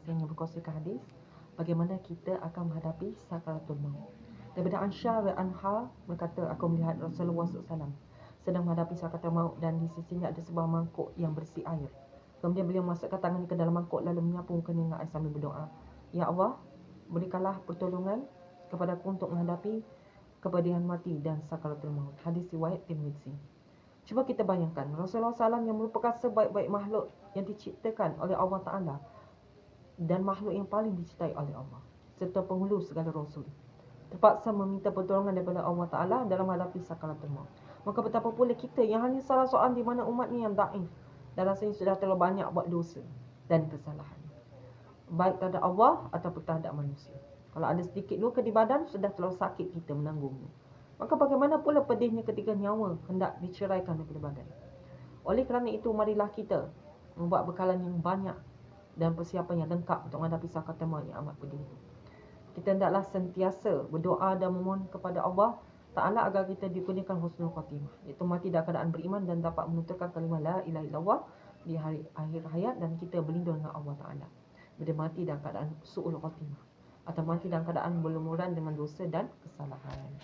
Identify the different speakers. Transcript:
Speaker 1: Saya ingin berkongsikan hadis bagaimana kita akan menghadapi sakaratul maut. Daripada Ansha wa Anha berkata, aku melihat Rasulullah SAW sedang menghadapi sakaratul maut dan di sisinya ada sebuah mangkuk yang berisi air. Kemudian beliau masukkan tangannya ke dalam mangkuk lalu menyapu mukanya dengan air sambil berdoa, Ya Allah, berikanlah pertolongan kepada aku untuk menghadapi kepedihan mati dan sakaratul maut. Hadis riwayat Tirmizi. Cuba kita bayangkan Rasulullah SAW yang merupakan sebaik-baik makhluk yang diciptakan oleh Allah Ta'ala dan makhluk yang paling dicintai oleh Allah serta penghulu segala rasul terpaksa meminta pertolongan daripada Allah Ta'ala dalam menghadapi sakaratul maut. Maka betapa pula kita yang hanya salah seorang di mana umat ni yang daif dan rasanya sudah terlalu banyak buat dosa dan kesalahan, baik terhadap Allah ataupun terhadap manusia. Kalau ada sedikit luka di badan, sudah terlalu sakit kita menanggungnya. Maka bagaimana pula pedihnya ketika nyawa hendak diceraikan daripada badan. Oleh kerana itu, marilah kita membuat bekalan yang banyak dan persiapan yang lengkap untuk menghadapi sakaratul maut yang amat pedih itu. Kita hendaklah sentiasa berdoa dan memohon kepada Allah Ta'ala agar kita dikurniakan husnul khatimah, iaitu mati dalam keadaan beriman dan dapat menuturkan kalimah la ilaha illallah di hari akhir hayat, dan kita berlindung dengan Allah Ta'ala bila mati dalam keadaan su'ul khatimah atau mati dalam keadaan berlumuran dengan dosa dan kesalahan.